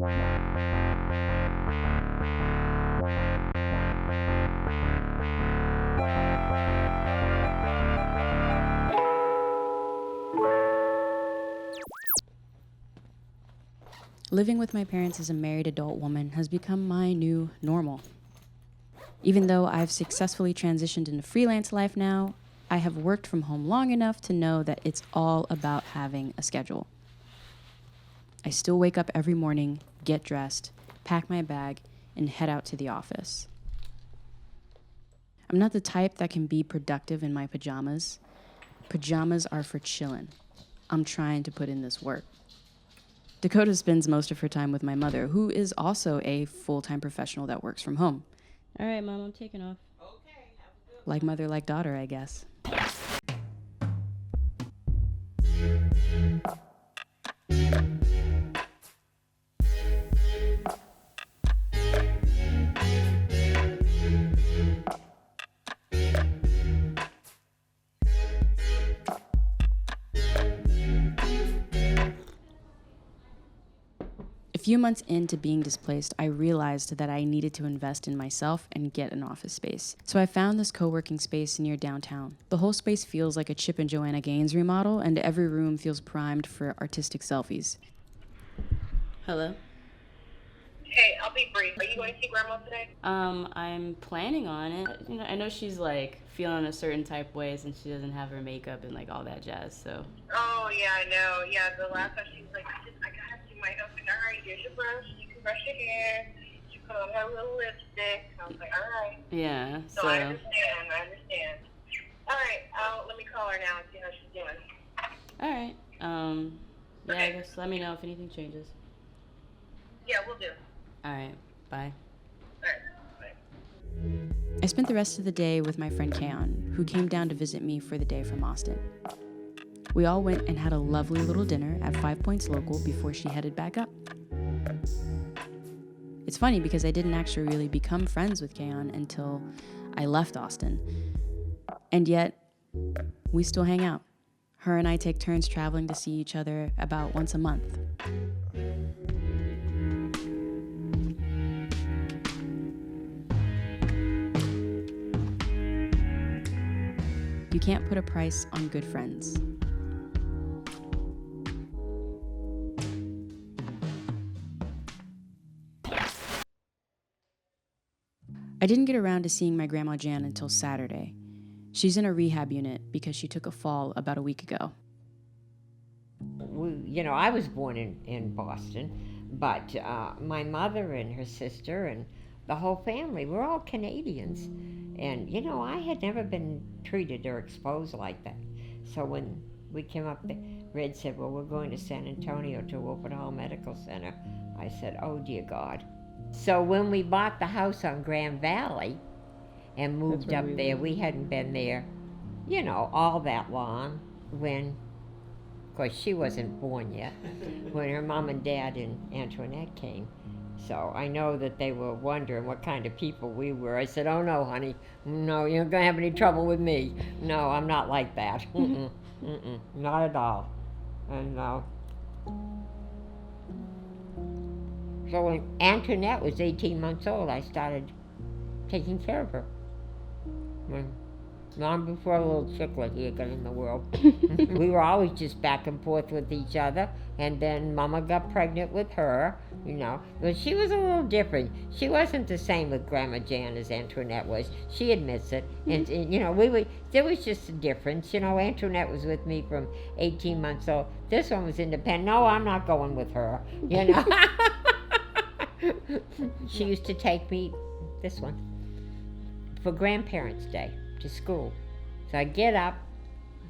Living with my parents as a married adult woman has become my new normal. Even though I've successfully transitioned into freelance life now, I have worked from home long enough to know that it's all about having a schedule. I still wake up every morning, get dressed, pack my bag, and head out to the office. I'm not the type that can be productive in my pajamas. Pajamas are for chillin'. I'm trying to put in this work. Dakota spends most of her time with my mother, who is also a full-time professional that works from home. All right, Mom, I'm taking off. Okay, have a good one. Like mother, like daughter, I guess. A few months into being displaced, I realized that I needed to invest in myself and get an office space. So I found this co-working space near downtown. The whole space feels like a Chip and Joanna Gaines remodel, and every room feels primed for artistic selfies. Hello? Hey, I'll be brief. Are you going to see Grandma today? I'm planning on it. I know she's like feeling a certain type way since she doesn't have her makeup and like all that jazz, so. Oh, yeah, I know. Yeah, the last time she was like, I gotta do my hair. All right, here's your brush. You can brush your hair. She put on her little lipstick. I was like, all right. Yeah, So I understand. All right, let me call her now and see how she's doing. All right. Yeah, okay. I guess let me know if anything changes. Yeah, we'll do. All right, bye. All right, bye. I spent the rest of the day with my friend Kayon, who came down to visit me for the day from Austin. We all went and had a lovely little dinner at 5 Points Local before she headed back up. It's funny because I didn't actually really become friends with Kayon until I left Austin. And yet, we still hang out. Her and I take turns traveling to see each other about once a month. You can't put a price on good friends. I didn't get around to seeing my Grandma Jan until Saturday. She's in a rehab unit because she took a fall about a week ago. I was born in Boston, but my mother and her sister and the whole family, we're all Canadians. And, I had never been treated or exposed like that. So when we came up there, Red said, well, we're going to San Antonio to Open Hall Medical Center. I said, oh, dear God. So when we bought the house on Grand Valley and moved up there, we hadn't been there, all that long when, of course, she wasn't born yet, when her mom and dad and Antoinette came. So I know that they were wondering what kind of people we were. I said, oh, no, honey. No, you're not going to have any trouble with me. No, I'm not like that. Not at all. And so when Antoinette was 18 months old, I started taking care of her. Long before a little chicklet here got in the world. We were always just back and forth with each other, and then Mama got pregnant with her, But she was a little different. She wasn't the same with Grandma Jan as Antoinette was. She admits it. And there was just a difference. Antoinette was with me from 18 months old. This one was independent. No, I'm not going with her, She used to take me, this one, for Grandparents' Day to school. So I get up,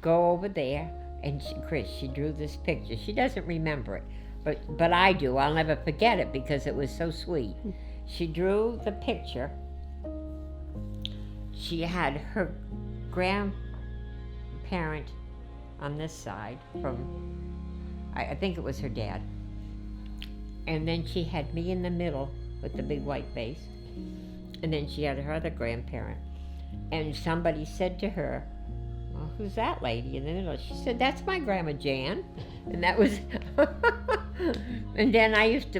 go over there, and she drew this picture. She doesn't remember it, but I do. I'll never forget it because it was so sweet. She drew the picture. She had her grandparent on this side from, I think it was her dad. And then she had me in the middle with the big white face. And then she had her other grandparent. And somebody said to her, well, who's that lady in the middle? She said, that's my Grandma Jan. And that was, and then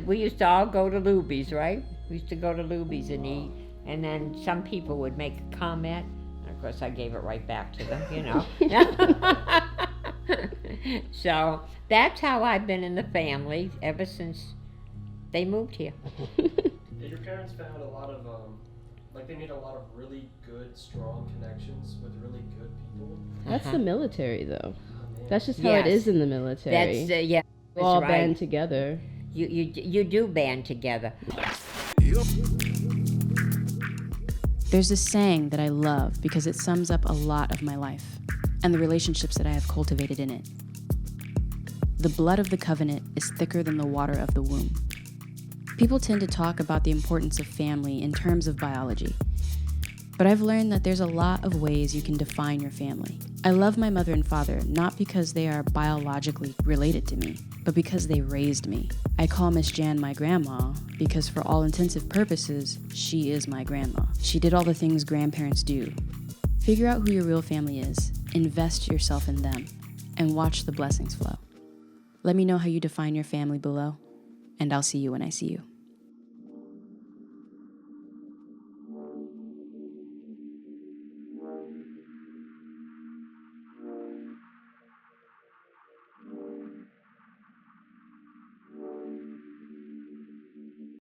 we used to all go to Luby's, right? We used to go to Luby's and eat. And then some people would make a comment. And of course, I gave it right back to them, you know. So that's how I've been in the family ever since they moved here. Your parents found a lot of, they made a lot of really good, strong connections with really good people. That's the military, though. Oh, man. That's just how Yes. it is in the military. That's, yeah. You all right. band together. You do band together. There's this saying that I love because it sums up a lot of my life and the relationships that I have cultivated in it. The blood of the covenant is thicker than the water of the womb. People tend to talk about the importance of family in terms of biology, but I've learned that there's a lot of ways you can define your family. I love my mother and father not because they are biologically related to me, but because they raised me. I call Miss Jan my grandma because for all intensive purposes, she is my grandma. She did all the things grandparents do. Figure out who your real family is, invest yourself in them, and watch the blessings flow. Let me know how you define your family below, and I'll see you when I see you.